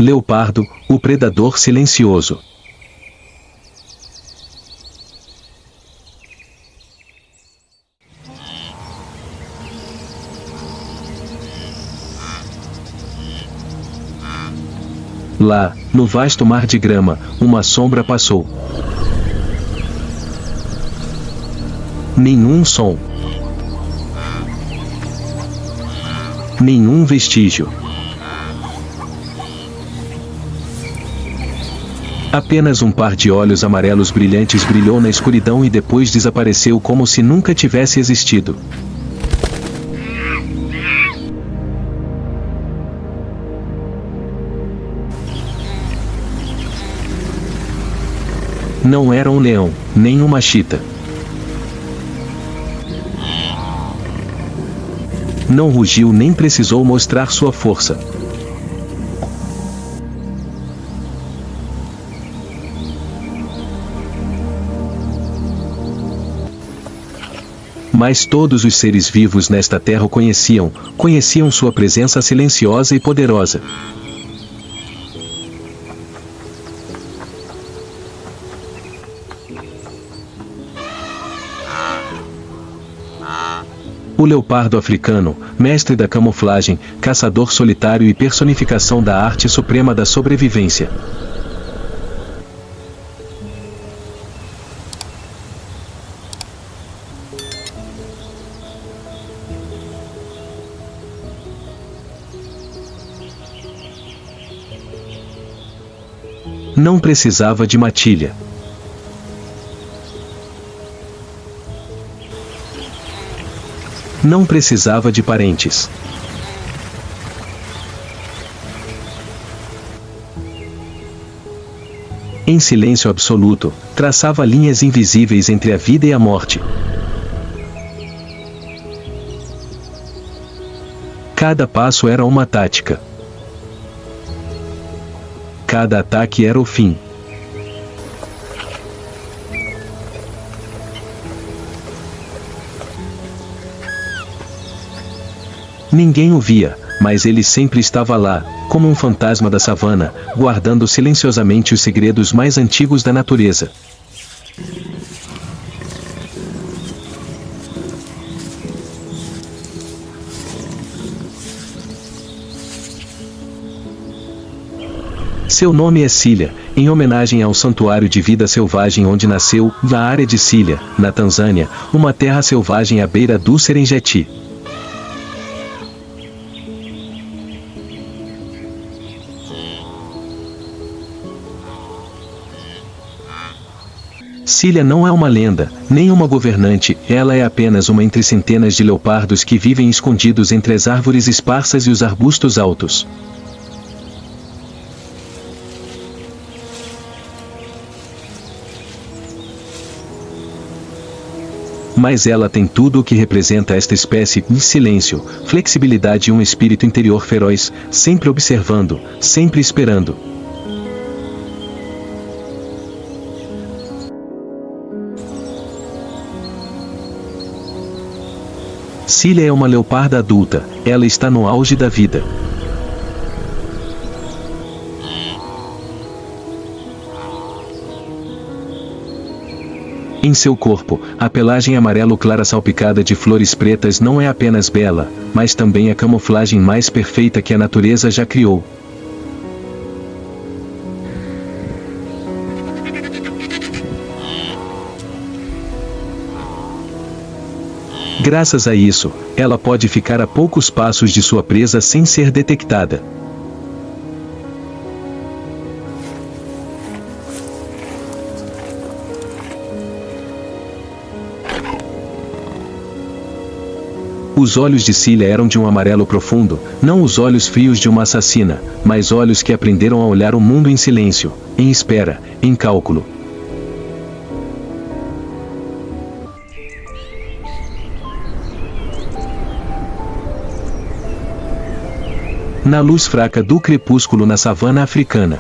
Leopardo, o predador silencioso. Lá, no vasto mar de grama, uma sombra passou. Nenhum som. Nenhum vestígio. Apenas um par de olhos amarelos brilhantes brilhou na escuridão e depois desapareceu como se nunca tivesse existido. Não era um leão, nem uma chita. Não rugiu nem precisou mostrar sua força. Mas todos os seres vivos nesta terra o conheciam sua presença silenciosa e poderosa. O leopardo africano, mestre da camuflagem, caçador solitário e personificação da arte suprema da sobrevivência. Não precisava de matilha. Não precisava de parentes. Em silêncio absoluto, traçava linhas invisíveis entre a vida e a morte. Cada passo era uma tática. Cada ataque era o fim. Ninguém o via, mas ele sempre estava lá, como um fantasma da savana, guardando silenciosamente os segredos mais antigos da natureza. Seu nome é Cilia, em homenagem ao santuário de vida selvagem onde nasceu, na área de Cilia, na Tanzânia, uma terra selvagem à beira do Serengeti. Cilia não é uma lenda, nem uma governante, ela é apenas uma entre centenas de leopardos que vivem escondidos entre as árvores esparsas e os arbustos altos. Mas ela tem tudo o que representa esta espécie: silêncio, flexibilidade e um espírito interior feroz, sempre observando, sempre esperando. Cilia é uma leoparda adulta, ela está no auge da vida. Em seu corpo, a pelagem amarelo clara salpicada de flores pretas não é apenas bela, mas também a camuflagem mais perfeita que a natureza já criou. Graças a isso, ela pode ficar a poucos passos de sua presa sem ser detectada. Os olhos de Cilia eram de um amarelo profundo, não os olhos frios de uma assassina, mas olhos que aprenderam a olhar o mundo em silêncio, em espera, em cálculo. Na luz fraca do crepúsculo na savana africana.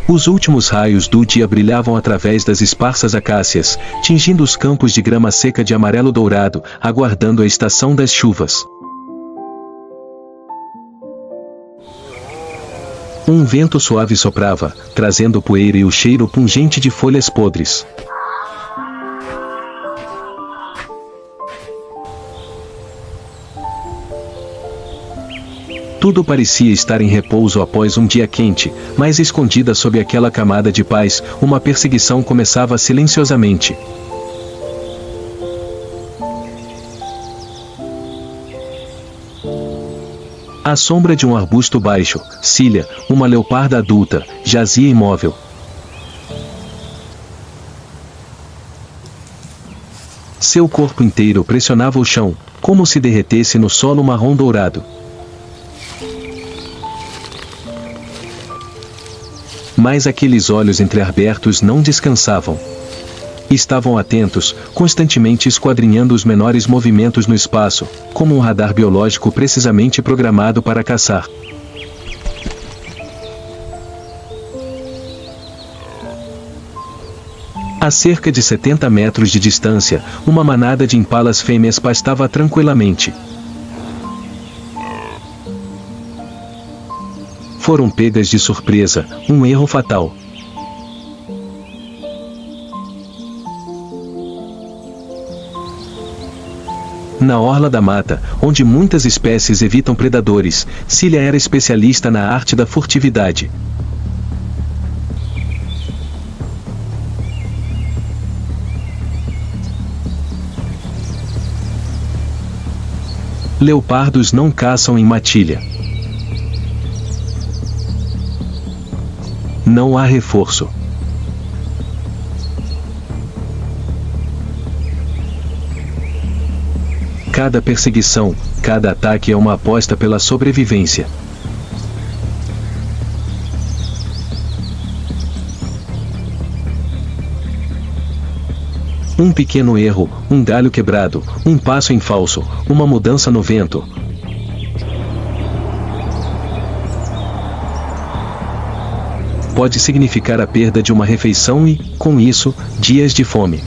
Os últimos raios do dia brilhavam através das esparsas acácias, tingindo os campos de grama seca de amarelo dourado, aguardando a estação das chuvas. Um vento suave soprava, trazendo poeira e o cheiro pungente de folhas podres. Tudo parecia estar em repouso após um dia quente, mas escondida sob aquela camada de paz, uma perseguição começava silenciosamente. À sombra de um arbusto baixo, Cília, uma leoparda adulta, jazia imóvel. Seu corpo inteiro pressionava o chão, como se derretesse no solo marrom dourado. Mas aqueles olhos entreabertos não descansavam. Estavam atentos, constantemente esquadrinhando os menores movimentos no espaço, como um radar biológico precisamente programado para caçar. A cerca de 70 metros de distância, uma manada de impalas fêmeas pastava tranquilamente. Foram pegas de surpresa, um erro fatal. Na orla da mata, onde muitas espécies evitam predadores, Cília era especialista na arte da furtividade. Leopardos não caçam em matilha. Não há reforço. Cada perseguição, cada ataque é uma aposta pela sobrevivência. Um pequeno erro, um galho quebrado, um passo em falso, uma mudança no vento. Pode significar a perda de uma refeição e, com isso, dias de fome.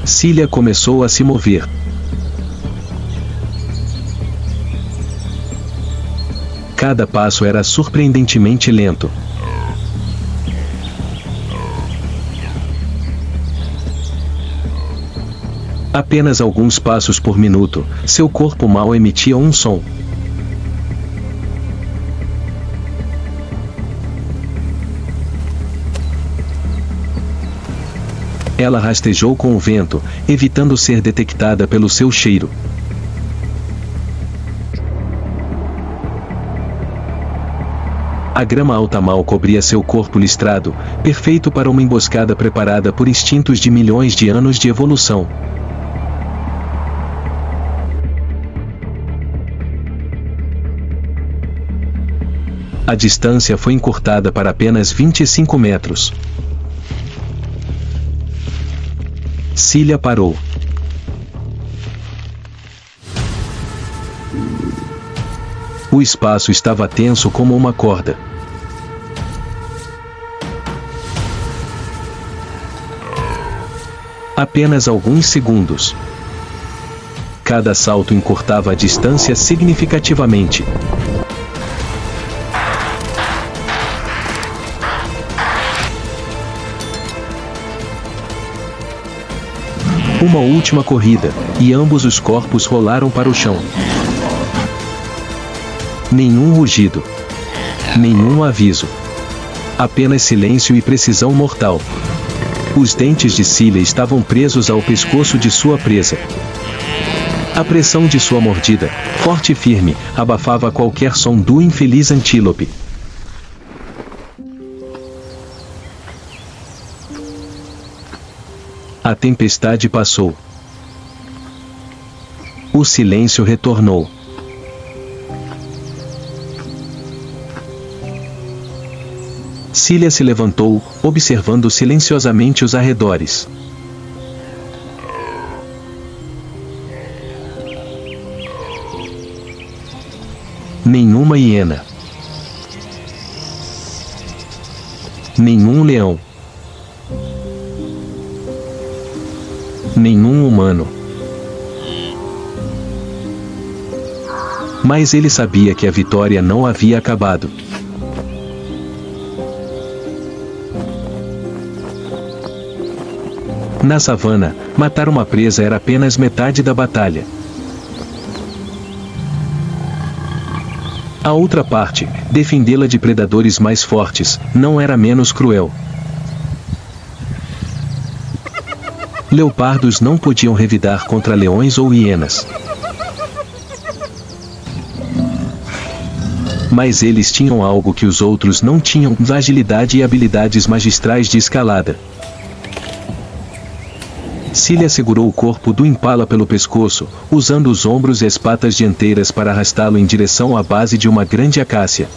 Cília começou a se mover. Cada passo era surpreendentemente lento. Apenas alguns passos por minuto, seu corpo mal emitia um som. Ela rastejou com o vento, evitando ser detectada pelo seu cheiro. A grama alta mal cobria seu corpo listrado, perfeito para uma emboscada preparada por instintos de milhões de anos de evolução. A distância foi encurtada para apenas 25 metros. Cília parou. O espaço estava tenso como uma corda. Apenas alguns segundos. Cada salto encurtava a distância significativamente. Uma última corrida, e ambos os corpos rolaram para o chão. Nenhum rugido. Nenhum aviso. Apenas silêncio e precisão mortal. Os dentes de Cília estavam presos ao pescoço de sua presa. A pressão de sua mordida, forte e firme, abafava qualquer som do infeliz antílope. A tempestade passou. O silêncio retornou. Cília se levantou, observando silenciosamente os arredores. Nenhuma hiena. Nenhum leão. Nenhum humano. Mas ele sabia que a vitória não havia acabado. Na savana, matar uma presa era apenas metade da batalha. A outra parte, defendê-la de predadores mais fortes, não era menos cruel. Leopardos não podiam revidar contra leões ou hienas. Mas eles tinham algo que os outros não tinham: agilidade e habilidades magistrais de escalada. Cilia segurou o corpo do impala pelo pescoço, usando os ombros e as patas dianteiras para arrastá-lo em direção à base de uma grande acácia.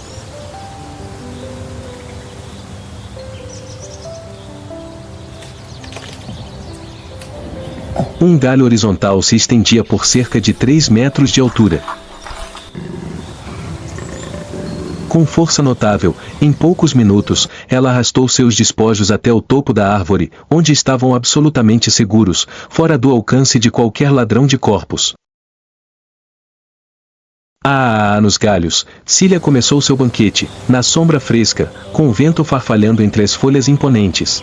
Um galho horizontal se estendia por cerca de 3 metros de altura. Com força notável, em poucos minutos, ela arrastou seus despojos até o topo da árvore, onde estavam absolutamente seguros, fora do alcance de qualquer ladrão de corpos. Nos galhos, Cilia começou seu banquete, na sombra fresca, com o vento farfalhando entre as folhas imponentes.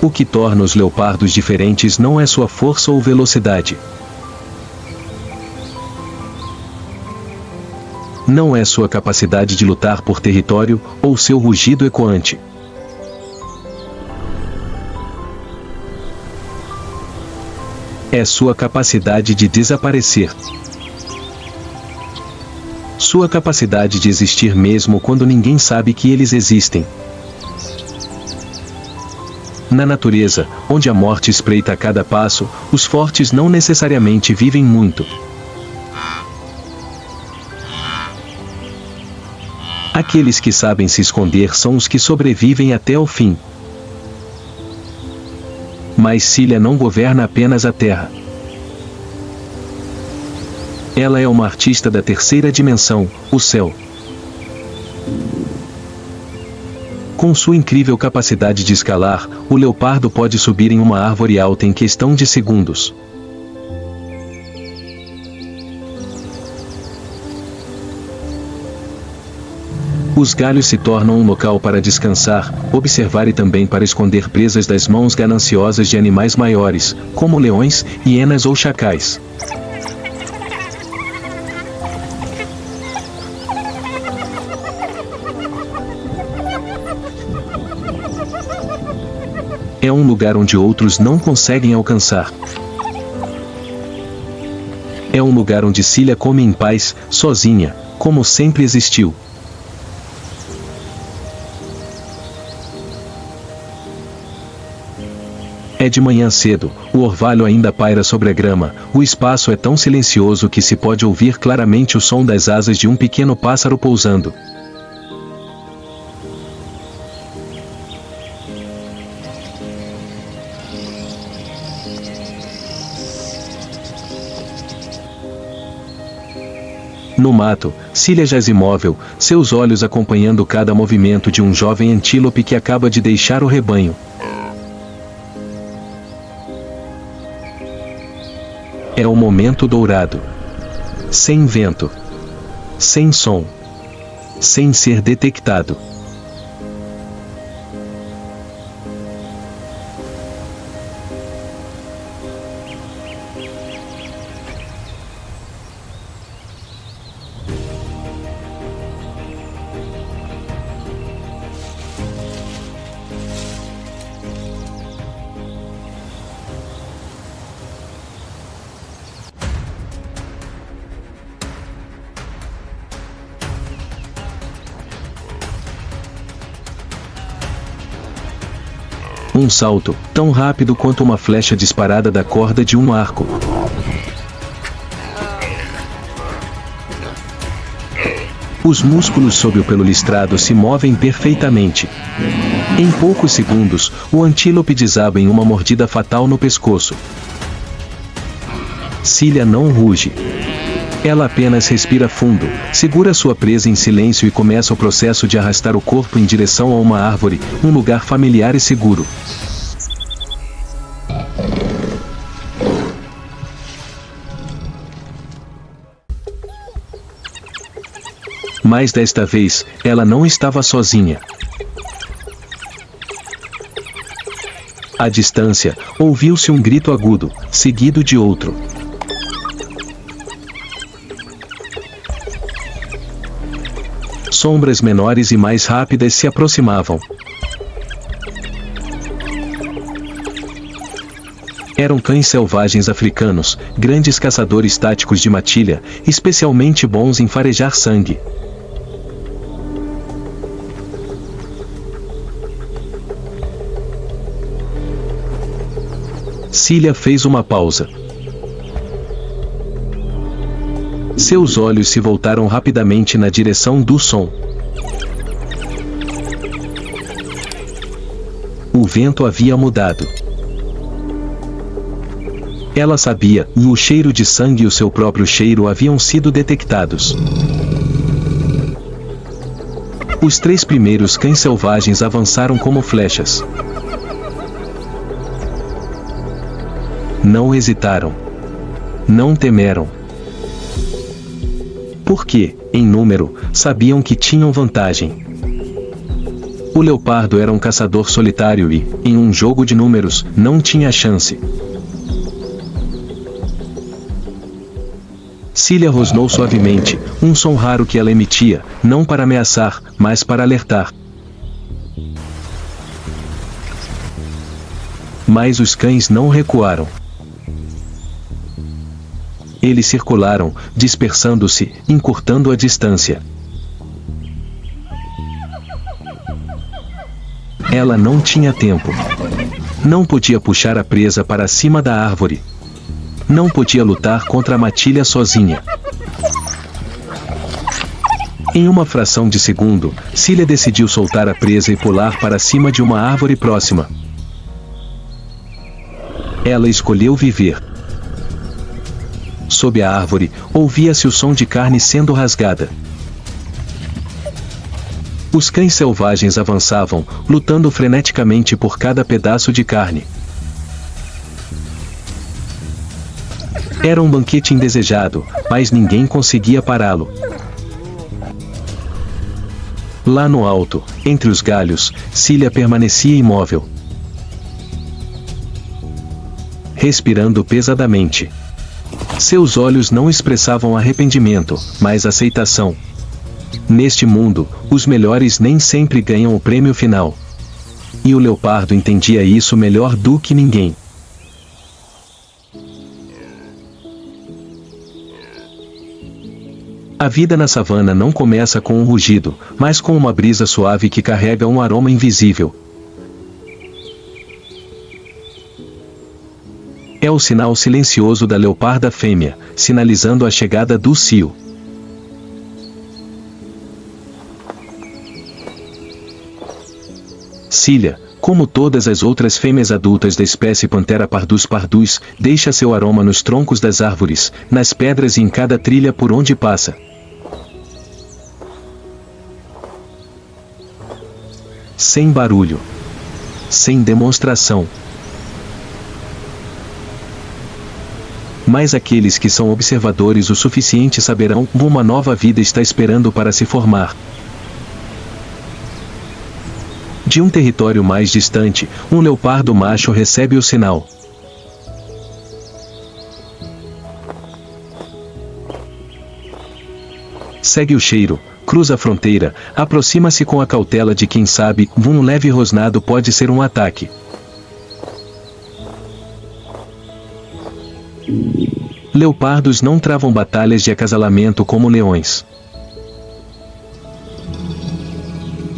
O que torna os leopardos diferentes não é sua força ou velocidade. Não é sua capacidade de lutar por território, ou seu rugido ecoante. É sua capacidade de desaparecer. Sua capacidade de existir mesmo quando ninguém sabe que eles existem. Na natureza, onde a morte espreita a cada passo, os fortes não necessariamente vivem muito. Aqueles que sabem se esconder são os que sobrevivem até o fim. Mas Cilia não governa apenas a terra. Ela é uma artista da terceira dimensão, o céu. Com sua incrível capacidade de escalar, o leopardo pode subir em uma árvore alta em questão de segundos. Os galhos se tornam um local para descansar, observar e também para esconder presas das mãos gananciosas de animais maiores, como leões, hienas ou chacais. É um lugar onde outros não conseguem alcançar. É um lugar onde Cilia come em paz, sozinha, como sempre existiu. É de manhã cedo, o orvalho ainda paira sobre a grama, o espaço é tão silencioso que se pode ouvir claramente o som das asas de um pequeno pássaro pousando. No mato, Cilia jaz imóvel, seus olhos acompanhando cada movimento de um jovem antílope que acaba de deixar o rebanho. É o momento dourado. Sem vento. Sem som. Sem ser detectado. Um salto, tão rápido quanto uma flecha disparada da corda de um arco. Os músculos sob o pelo listrado se movem perfeitamente. Em poucos segundos, o antílope desaba em uma mordida fatal no pescoço. Cilia não ruge. Ela apenas respira fundo, segura sua presa em silêncio e começa o processo de arrastar o corpo em direção a uma árvore, um lugar familiar e seguro. Mas desta vez, ela não estava sozinha. À distância, ouviu-se um grito agudo, seguido de outro. Sombras menores e mais rápidas se aproximavam. Eram cães selvagens africanos, grandes caçadores táticos de matilha, especialmente bons em farejar sangue. Cília fez uma pausa. Seus olhos se voltaram rapidamente na direção do som. O vento havia mudado. Ela sabia, e o cheiro de sangue e o seu próprio cheiro haviam sido detectados. Os 3 primeiros cães selvagens avançaram como flechas. Não hesitaram. Não temeram. Porque, em número, sabiam que tinham vantagem. O leopardo era um caçador solitário e, em um jogo de números, não tinha chance. Cília rosnou suavemente, um som raro que ela emitia, não para ameaçar, mas para alertar. Mas os cães não recuaram. Eles circularam, dispersando-se, encurtando a distância. Ela não tinha tempo. Não podia puxar a presa para cima da árvore. Não podia lutar contra a matilha sozinha. Em uma fração de segundo, Cília decidiu soltar a presa e pular para cima de uma árvore próxima. Ela escolheu viver. Sob a árvore, ouvia-se o som de carne sendo rasgada. Os cães selvagens avançavam, lutando freneticamente por cada pedaço de carne. Era um banquete indesejado, mas ninguém conseguia pará-lo. Lá no alto, entre os galhos, Cília permanecia imóvel, respirando pesadamente. Seus olhos não expressavam arrependimento, mas aceitação. Neste mundo, os melhores nem sempre ganham o prêmio final. E o leopardo entendia isso melhor do que ninguém. A vida na savana não começa com um rugido, mas com uma brisa suave que carrega um aroma invisível. É o sinal silencioso da leoparda fêmea, sinalizando a chegada do cio. Cília, como todas as outras fêmeas adultas da espécie Panthera pardus, deixa seu aroma nos troncos das árvores, nas pedras e em cada trilha por onde passa. Sem barulho. Sem demonstração. Mas aqueles que são observadores o suficiente saberão que uma nova vida está esperando para se formar. De um território mais distante, um leopardo macho recebe o sinal. Segue o cheiro, cruza a fronteira, aproxima-se com a cautela de quem sabe que um leve rosnado pode ser um ataque. Leopardos não travam batalhas de acasalamento como leões.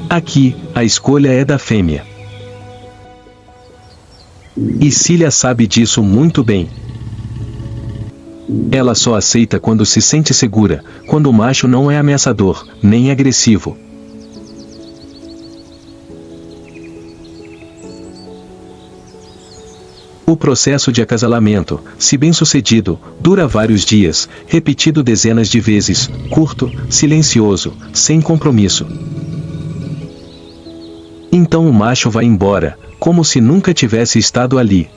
Aqui, a escolha é da fêmea. E Cília sabe disso muito bem. Ela só aceita quando se sente segura, quando o macho não é ameaçador, nem agressivo. O processo de acasalamento, se bem sucedido, dura vários dias, repetido dezenas de vezes, curto, silencioso, sem compromisso. Então o macho vai embora, como se nunca tivesse estado ali.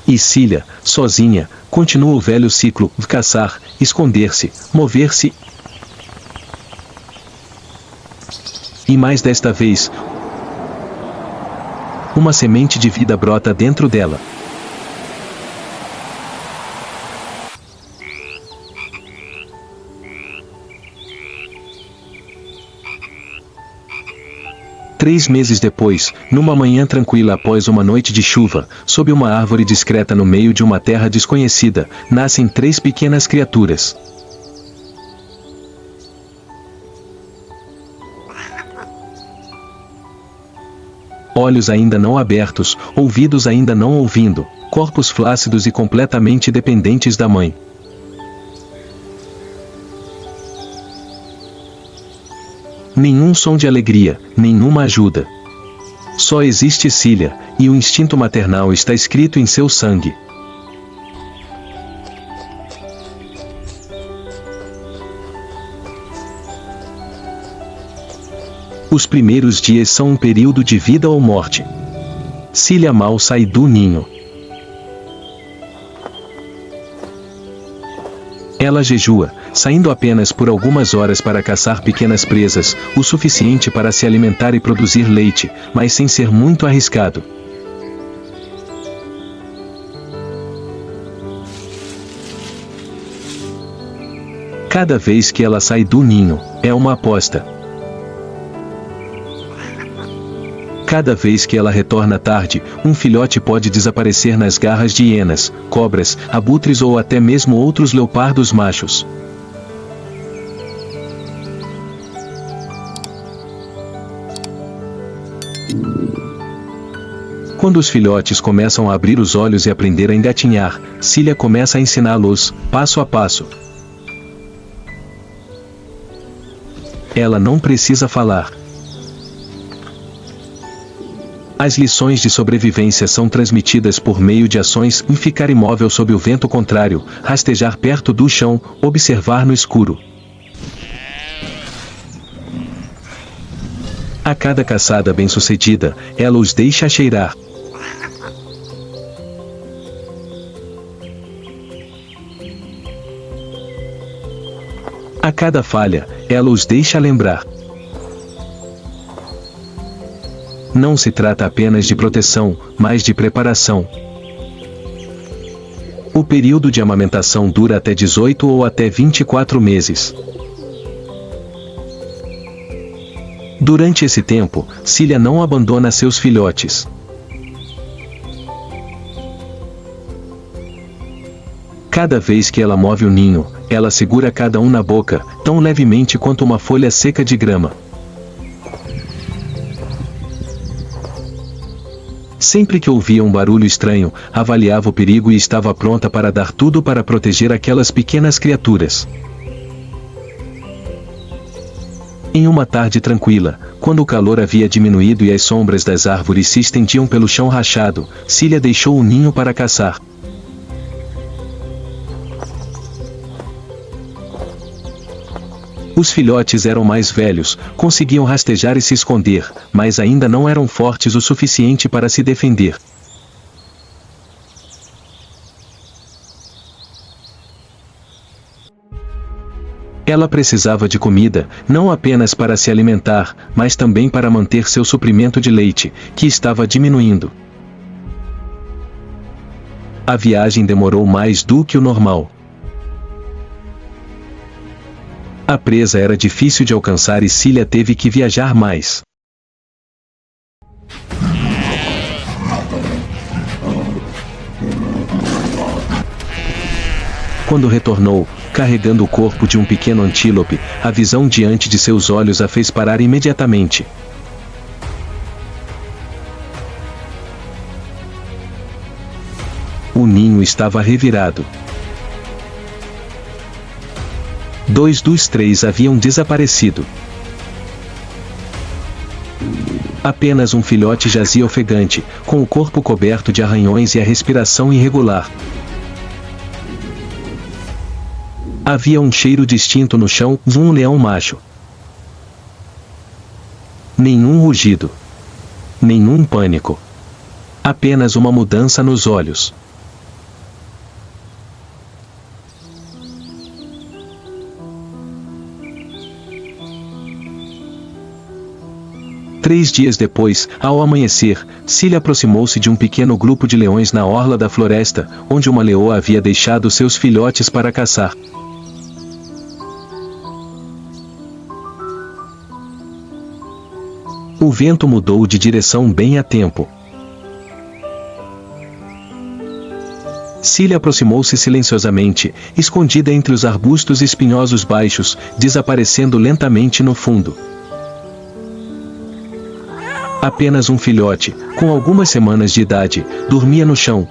E Cília, sozinha, continua o velho ciclo: caçar, esconder-se, mover-se. E mais desta vez, uma semente de vida brota dentro dela. Três meses depois, numa manhã tranquila após uma noite de chuva, sob uma árvore discreta no meio de uma terra desconhecida, nascem três pequenas criaturas. Olhos ainda não abertos, ouvidos ainda não ouvindo, corpos flácidos e completamente dependentes da mãe. Nenhum som de alegria, nenhuma ajuda. Só existe Cília, e o instinto maternal está escrito em seu sangue. Os primeiros dias são um período de vida ou morte. Cília mal sai do ninho. Ela jejua, saindo apenas por algumas horas para caçar pequenas presas, o suficiente para se alimentar e produzir leite, mas sem ser muito arriscado. Cada vez que ela sai do ninho, é uma aposta. Cada vez que ela retorna tarde, um filhote pode desaparecer nas garras de hienas, cobras, abutres ou até mesmo outros leopardos machos. Quando os filhotes começam a abrir os olhos e aprender a engatinhar, Cília começa a ensiná-los, passo a passo. Ela não precisa falar. As lições de sobrevivência são transmitidas por meio de ações: ficar imóvel sob o vento contrário, rastejar perto do chão, observar no escuro. A cada caçada bem-sucedida, ela os deixa cheirar. A cada falha, ela os deixa lembrar. Não se trata apenas de proteção, mas de preparação. O período de amamentação dura até 18 ou até 24 meses. Durante esse tempo, Cília não abandona seus filhotes. Cada vez que ela move o ninho, ela segura cada um na boca, tão levemente quanto uma folha seca de grama. Sempre que ouvia um barulho estranho, avaliava o perigo e estava pronta para dar tudo para proteger aquelas pequenas criaturas. Em uma tarde tranquila, quando o calor havia diminuído e as sombras das árvores se estendiam pelo chão rachado, Cília deixou o ninho para caçar. Os filhotes eram mais velhos, conseguiam rastejar e se esconder, mas ainda não eram fortes o suficiente para se defender. Ela precisava de comida, não apenas para se alimentar, mas também para manter seu suprimento de leite, que estava diminuindo. A viagem demorou mais do que o normal. A presa era difícil de alcançar e Cília teve que viajar mais. Quando retornou, carregando o corpo de um pequeno antílope, a visão diante de seus olhos a fez parar imediatamente. O ninho estava revirado. 2 dos 3 haviam desaparecido. Apenas um filhote jazia ofegante, com o corpo coberto de arranhões e a respiração irregular. Havia um cheiro distinto no chão de um leão macho. Nenhum rugido. Nenhum pânico. Apenas uma mudança nos olhos. Três dias depois, ao amanhecer, Cilia aproximou-se de um pequeno grupo de leões na orla da floresta, onde uma leoa havia deixado seus filhotes para caçar. O vento mudou de direção bem a tempo. Cilia aproximou-se silenciosamente, escondida entre os arbustos espinhosos baixos, desaparecendo lentamente no fundo. Apenas um filhote, com algumas semanas de idade, dormia no chão,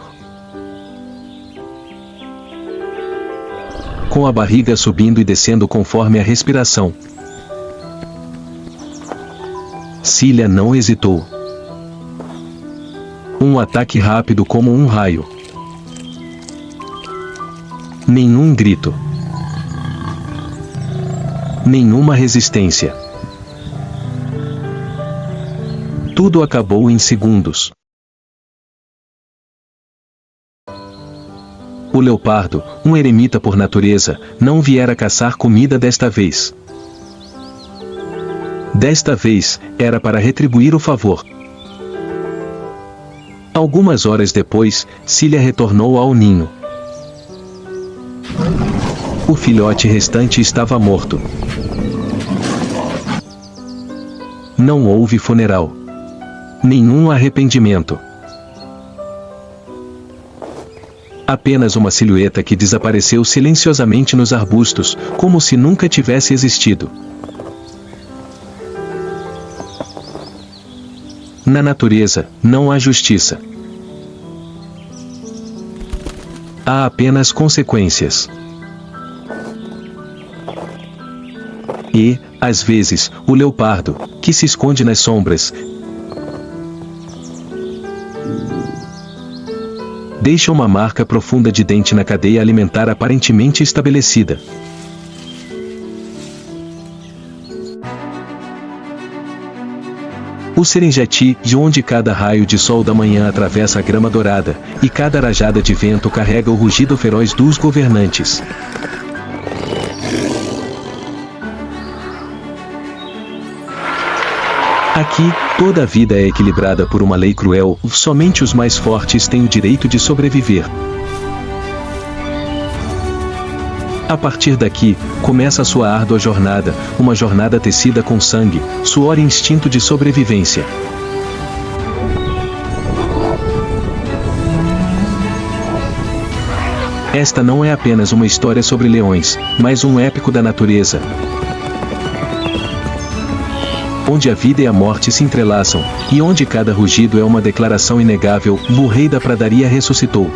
com a barriga subindo e descendo conforme a respiração. Cilia não hesitou. Um ataque rápido como um raio. Nenhum grito. Nenhuma resistência. Tudo acabou em segundos. O leopardo, um eremita por natureza, não viera caçar comida desta vez. Desta vez, era para retribuir o favor. Algumas horas depois, Cilia retornou ao ninho. O filhote restante estava morto. Não houve funeral. Nenhum arrependimento. Apenas uma silhueta que desapareceu silenciosamente nos arbustos, como se nunca tivesse existido. Na natureza, não há justiça. Há apenas consequências. E, às vezes, o leopardo, que se esconde nas sombras, deixa uma marca profunda de dente na cadeia alimentar aparentemente estabelecida. O Serengeti, de onde cada raio de sol da manhã atravessa a grama dourada, e cada rajada de vento carrega o rugido feroz dos governantes. Aqui, toda a vida é equilibrada por uma lei cruel, somente os mais fortes têm o direito de sobreviver. A partir daqui, começa a sua árdua jornada, uma jornada tecida com sangue, suor e instinto de sobrevivência. Esta não é apenas uma história sobre leões, mas um épico da natureza, onde a vida e a morte se entrelaçam, e onde cada rugido é uma declaração inegável: o rei da pradaria ressuscitou.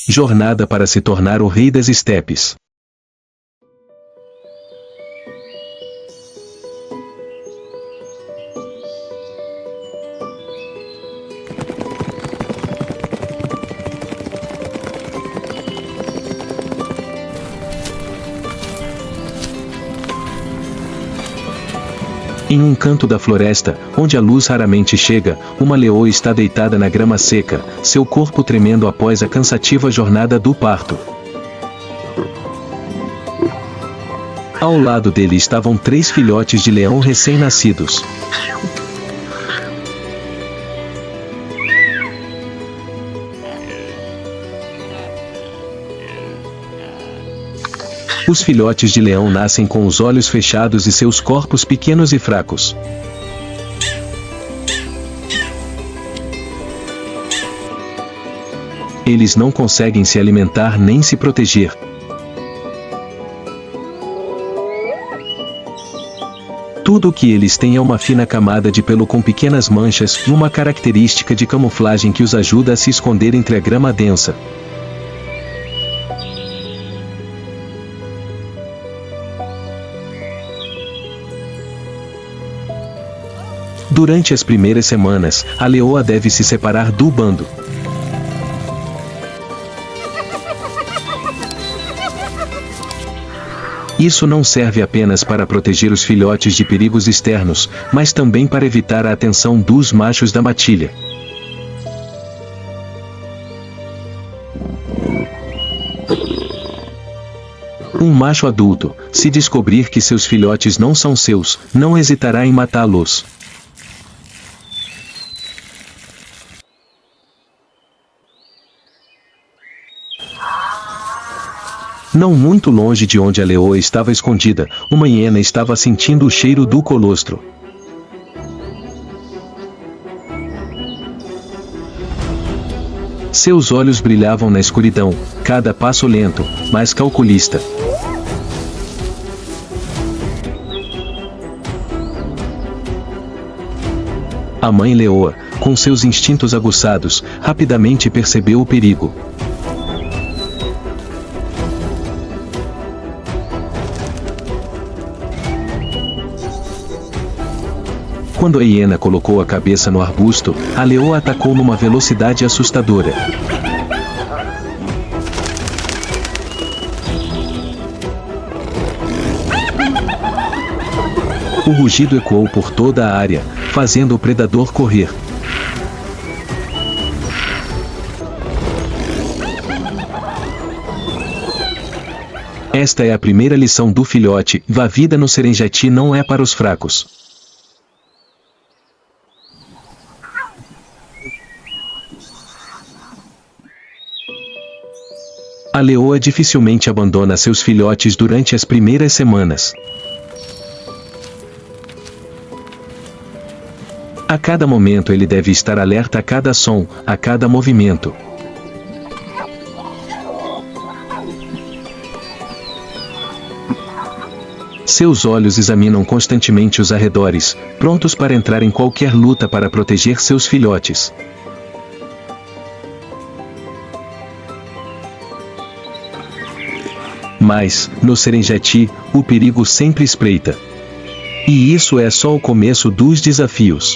Jornada para se tornar o rei das estepes. Em um canto da floresta, onde a luz raramente chega, uma leoa está deitada na grama seca, seu corpo tremendo após a cansativa jornada do parto. Ao lado dele estavam 3 filhotes de leão recém-nascidos. Os filhotes de leão nascem com os olhos fechados e seus corpos pequenos e fracos. Eles não conseguem se alimentar nem se proteger. Tudo o que eles têm é uma fina camada de pelo com pequenas manchas e uma característica de camuflagem que os ajuda a se esconder entre a grama densa. Durante as primeiras semanas, a leoa deve se separar do bando. Isso não serve apenas para proteger os filhotes de perigos externos, mas também para evitar a atenção dos machos da matilha. Um macho adulto, se descobrir que seus filhotes não são seus, não hesitará em matá-los. Não muito longe de onde a leoa estava escondida, uma hiena estava sentindo o cheiro do colostro. Seus olhos brilhavam na escuridão, cada passo lento, mas calculista. A mãe leoa, com seus instintos aguçados, rapidamente percebeu o perigo. Quando a hiena colocou a cabeça no arbusto, a leoa atacou numa velocidade assustadora. O rugido ecoou por toda a área, fazendo o predador correr. Esta é a primeira lição do filhote: a vida no Serengeti não é para os fracos. A leoa dificilmente abandona seus filhotes durante as primeiras semanas. A cada momento ele deve estar alerta a cada som, a cada movimento. Seus olhos examinam constantemente os arredores, prontos para entrar em qualquer luta para proteger seus filhotes. Mas, no Serengeti, o perigo sempre espreita. E isso é só o começo dos desafios.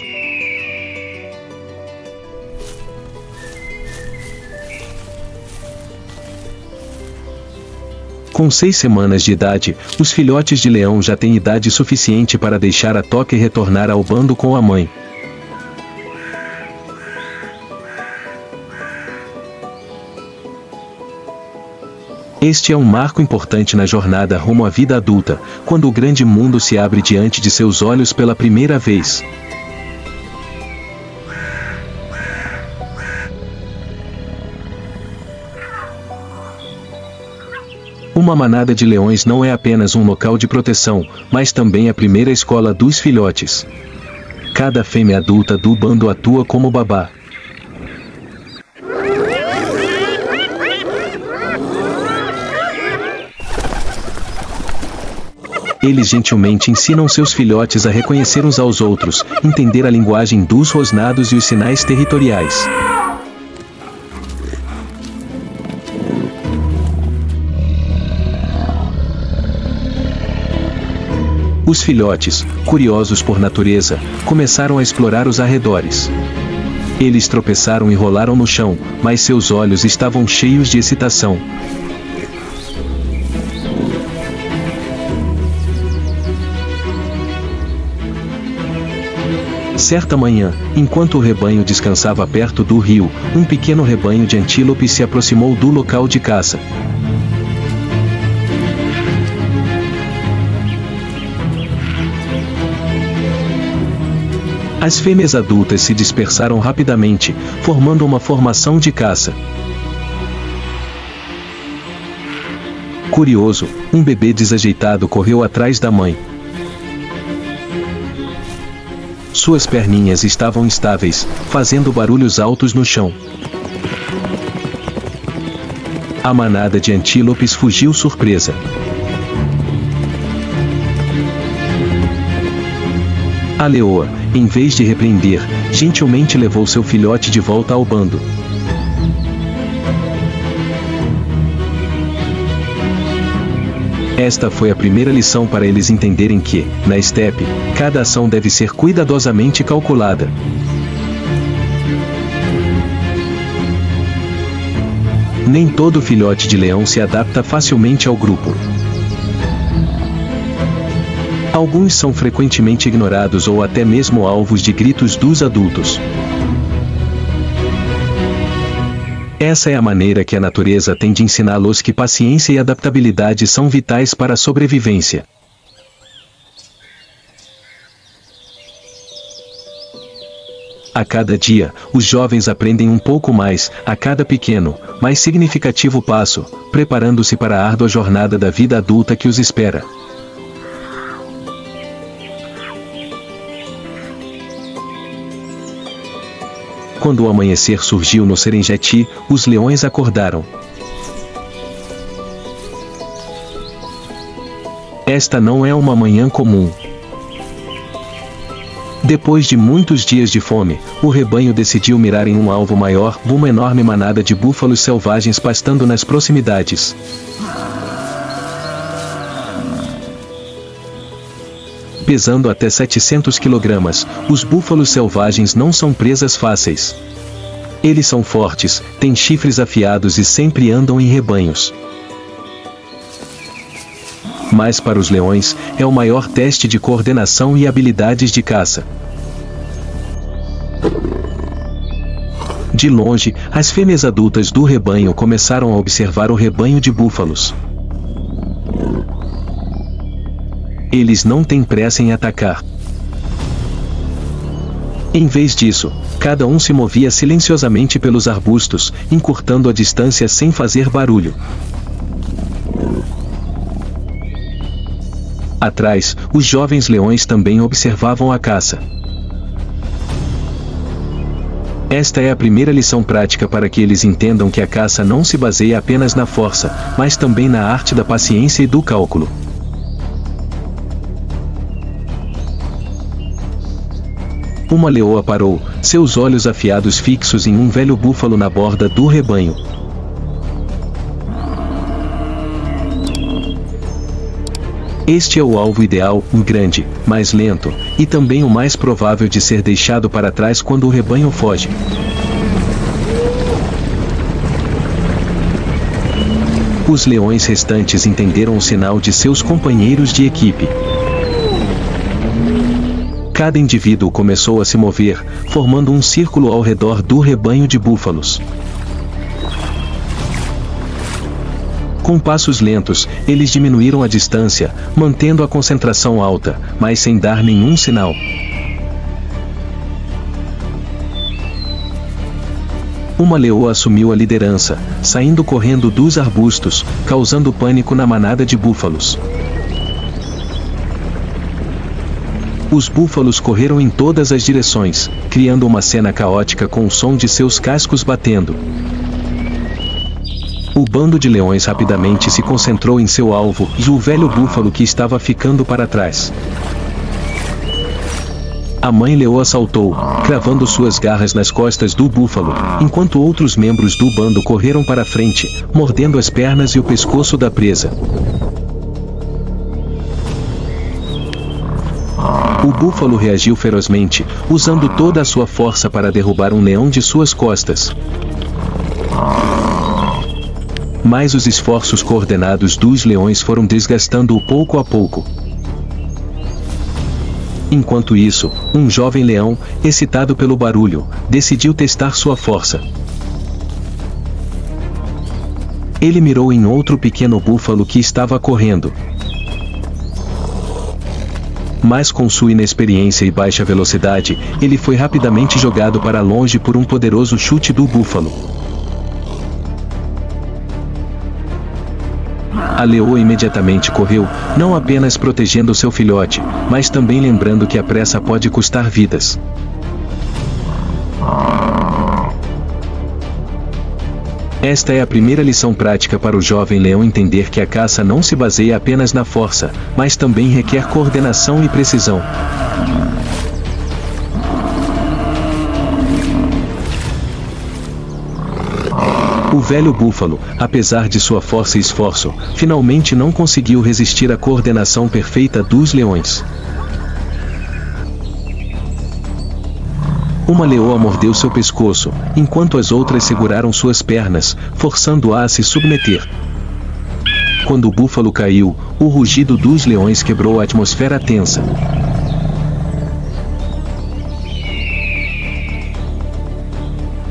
Com 6 semanas de idade, os filhotes de leão já têm idade suficiente para deixar a toca e retornar ao bando com a mãe. Este é um marco importante na jornada rumo à vida adulta, quando o grande mundo se abre diante de seus olhos pela primeira vez. Uma manada de leões não é apenas um local de proteção, mas também a primeira escola dos filhotes. Cada fêmea adulta do bando atua como babá. Eles gentilmente ensinam seus filhotes a reconhecer uns aos outros, entender a linguagem dos rosnados e os sinais territoriais. Os filhotes, curiosos por natureza, começaram a explorar os arredores. Eles tropeçaram e rolaram no chão, mas seus olhos estavam cheios de excitação. Certa manhã, enquanto o rebanho descansava perto do rio, um pequeno rebanho de antílopes se aproximou do local de caça. As fêmeas adultas se dispersaram rapidamente, formando uma formação de caça. Curioso, um bebê desajeitado correu atrás da mãe. Suas perninhas estavam instáveis, fazendo barulhos altos no chão. A manada de antílopes fugiu surpresa. A leoa, em vez de repreender, gentilmente levou seu filhote de volta ao bando. Esta foi a primeira lição para eles entenderem que, na estepe, cada ação deve ser cuidadosamente calculada. Nem todo filhote de leão se adapta facilmente ao grupo. Alguns são frequentemente ignorados ou até mesmo alvos de gritos dos adultos. Essa é a maneira que a natureza tem de ensiná-los que paciência e adaptabilidade são vitais para a sobrevivência. A cada dia, os jovens aprendem um pouco mais, a cada pequeno, mais significativo passo, preparando-se para a árdua jornada da vida adulta que os espera. Quando o amanhecer surgiu no Serengeti, os leões acordaram. Esta não é uma manhã comum. Depois de muitos dias de fome, o rebanho decidiu mirar em um alvo maior, uma enorme manada de búfalos selvagens pastando nas proximidades. Pesando até 700 kg, os búfalos selvagens não são presas fáceis. Eles são fortes, têm chifres afiados e sempre andam em rebanhos. Mas para os leões, é o maior teste de coordenação e habilidades de caça. De longe, as fêmeas adultas do rebanho começaram a observar o rebanho de búfalos. Eles não têm pressa em atacar. Em vez disso, cada um se movia silenciosamente pelos arbustos, encurtando a distância sem fazer barulho. Atrás, os jovens leões também observavam a caça. Esta é a primeira lição prática para que eles entendam que a caça não se baseia apenas na força, mas também na arte da paciência e do cálculo. Uma leoa parou, seus olhos afiados fixos em um velho búfalo na borda do rebanho. Este é o alvo ideal, o grande, mais lento, e também o mais provável de ser deixado para trás quando o rebanho foge. Os leões restantes entenderam o sinal de seus companheiros de equipe. Cada indivíduo começou a se mover, formando um círculo ao redor do rebanho de búfalos. Com passos lentos, eles diminuíram a distância, mantendo a concentração alta, mas sem dar nenhum sinal. Uma leoa assumiu a liderança, saindo correndo dos arbustos, causando pânico na manada de búfalos. Os búfalos correram em todas as direções, criando uma cena caótica com o som de seus cascos batendo. O bando de leões rapidamente se concentrou em seu alvo e o velho búfalo que estava ficando para trás. A mãe leoa saltou, cravando suas garras nas costas do búfalo, enquanto outros membros do bando correram para frente, mordendo as pernas e o pescoço da presa. O búfalo reagiu ferozmente, usando toda a sua força para derrubar um leão de suas costas. Mas os esforços coordenados dos leões foram desgastando-o pouco a pouco. Enquanto isso, um jovem leão, excitado pelo barulho, decidiu testar sua força. Ele mirou em outro pequeno búfalo que estava correndo. Mas com sua inexperiência e baixa velocidade, ele foi rapidamente jogado para longe por um poderoso chute do búfalo. A leoa imediatamente correu, não apenas protegendo seu filhote, mas também lembrando que a pressa pode custar vidas. Esta é a primeira lição prática para o jovem leão entender que a caça não se baseia apenas na força, mas também requer coordenação e precisão. O velho búfalo, apesar de sua força e esforço, finalmente não conseguiu resistir à coordenação perfeita dos leões. Uma leoa mordeu seu pescoço, enquanto as outras seguraram suas pernas, forçando-a a se submeter. Quando o búfalo caiu, o rugido dos leões quebrou a atmosfera tensa.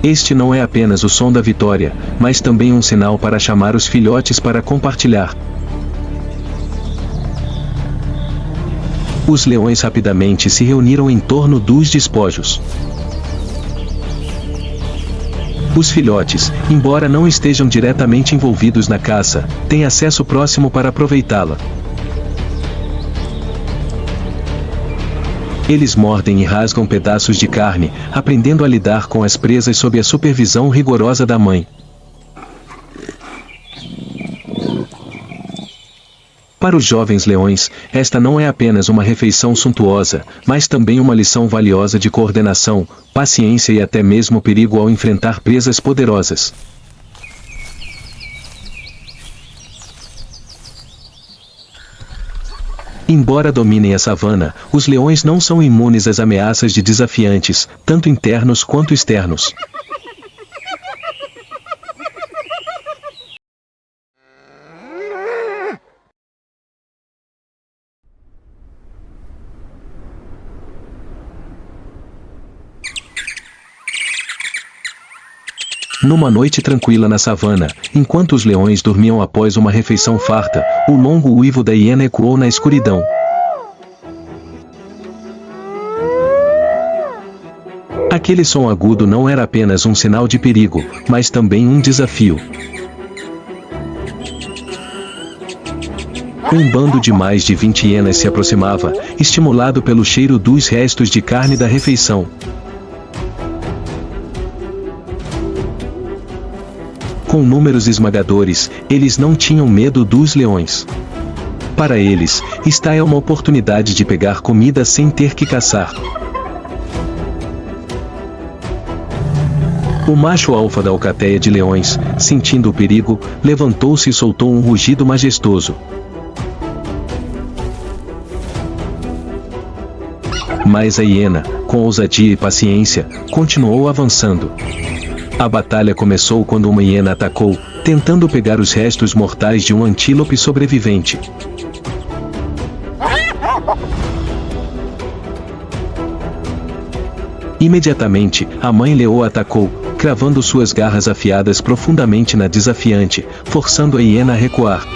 Este não é apenas o som da vitória, mas também um sinal para chamar os filhotes para compartilhar. Os leões rapidamente se reuniram em torno dos despojos. Os filhotes, embora não estejam diretamente envolvidos na caça, têm acesso próximo para aproveitá-la. Eles mordem e rasgam pedaços de carne, aprendendo a lidar com as presas sob a supervisão rigorosa da mãe. Para os jovens leões, esta não é apenas uma refeição suntuosa, mas também uma lição valiosa de coordenação, paciência e até mesmo perigo ao enfrentar presas poderosas. Embora dominem a savana, os leões não são imunes às ameaças de desafiantes, tanto internos quanto externos. Numa noite tranquila na savana, enquanto os leões dormiam após uma refeição farta, o longo uivo da hiena ecoou na escuridão. Aquele som agudo não era apenas um sinal de perigo, mas também um desafio. Um bando de mais de 20 hienas se aproximava, estimulado pelo cheiro dos restos de carne da refeição. Com números esmagadores, eles não tinham medo dos leões. Para eles, esta é uma oportunidade de pegar comida sem ter que caçar. O macho alfa da alcateia de leões, sentindo o perigo, levantou-se e soltou um rugido majestoso. Mas a hiena, com ousadia e paciência, continuou avançando. A batalha começou quando uma hiena atacou, tentando pegar os restos mortais de um antílope sobrevivente. Imediatamente, a mãe leoa atacou, cravando suas garras afiadas profundamente na desafiante, forçando a hiena a recuar.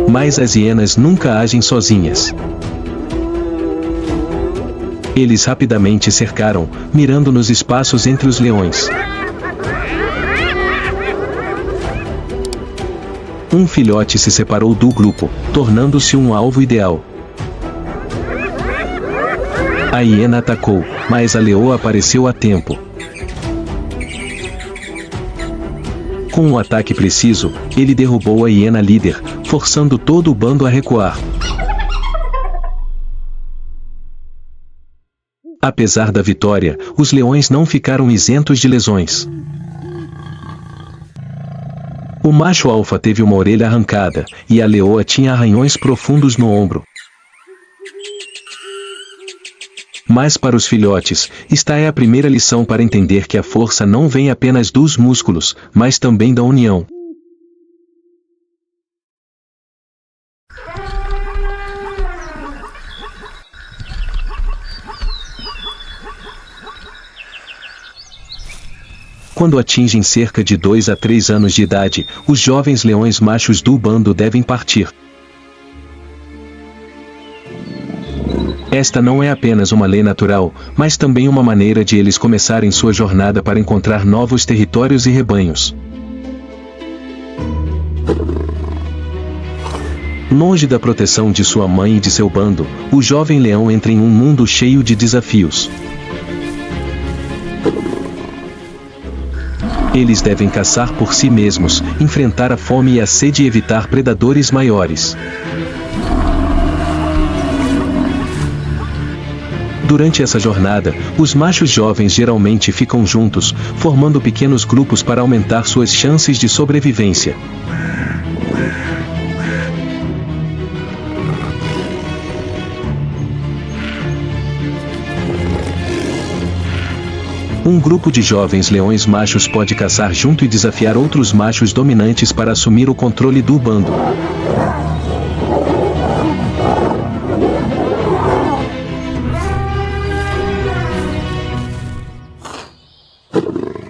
Mas as hienas nunca agem sozinhas. Eles rapidamente cercaram, mirando nos espaços entre os leões. Um filhote se separou do grupo, tornando-se um alvo ideal. A hiena atacou, mas a leoa apareceu a tempo. Com um ataque preciso, ele derrubou a hiena líder, forçando todo o bando a recuar. Apesar da vitória, os leões não ficaram isentos de lesões. O macho alfa teve uma orelha arrancada, e a leoa tinha arranhões profundos no ombro. Mas para os filhotes, esta é a primeira lição para entender que a força não vem apenas dos músculos, mas também da união. Quando atingem cerca de 2 a 3 anos de idade, os jovens leões machos do bando devem partir. Esta não é apenas uma lei natural, mas também uma maneira de eles começarem sua jornada para encontrar novos territórios e rebanhos. Longe da proteção de sua mãe e de seu bando, o jovem leão entra em um mundo cheio de desafios. Eles devem caçar por si mesmos, enfrentar a fome e a sede e evitar predadores maiores. Durante essa jornada, os machos jovens geralmente ficam juntos, formando pequenos grupos para aumentar suas chances de sobrevivência. Um grupo de jovens leões machos pode caçar junto e desafiar outros machos dominantes para assumir o controle do bando.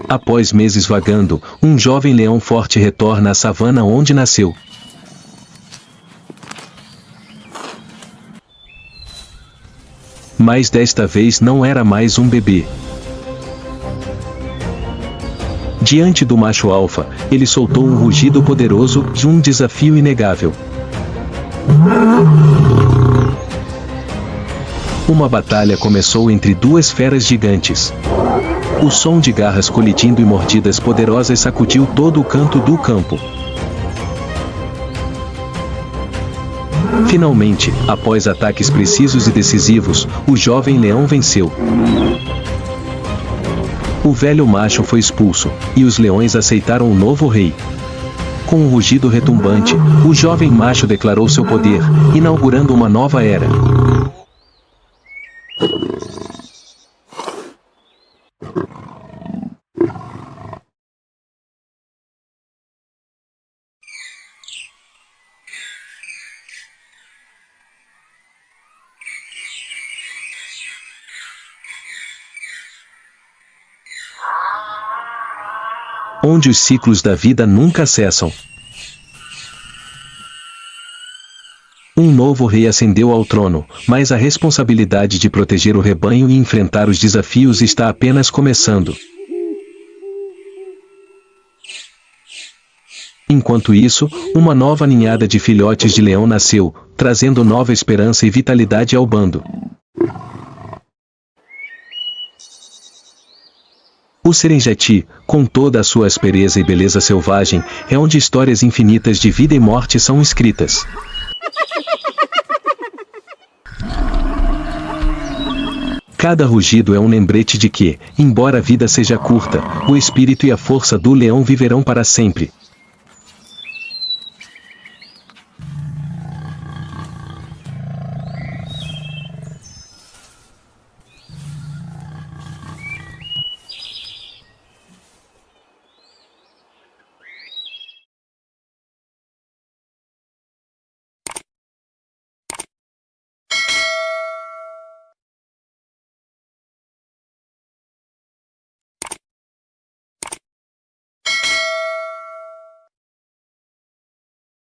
Após meses vagando, um jovem leão forte retorna à savana onde nasceu. Mas desta vez não era mais um bebê. Diante do macho alfa, ele soltou um rugido poderoso e um desafio inegável. Uma batalha começou entre duas feras gigantes. O som de garras colidindo e mordidas poderosas sacudiu todo o canto do campo. Finalmente, após ataques precisos e decisivos, o jovem leão venceu. O velho macho foi expulso, e os leões aceitaram o novo rei. Com um rugido retumbante, o jovem macho declarou seu poder, inaugurando uma nova era. Onde os ciclos da vida nunca cessam. Um novo rei ascendeu ao trono, mas a responsabilidade de proteger o rebanho e enfrentar os desafios está apenas começando. Enquanto isso, uma nova ninhada de filhotes de leão nasceu, trazendo nova esperança e vitalidade ao bando. O Serengeti, com toda a sua aspereza e beleza selvagem, é onde histórias infinitas de vida e morte são escritas. Cada rugido é um lembrete de que, embora a vida seja curta, o espírito e a força do leão viverão para sempre.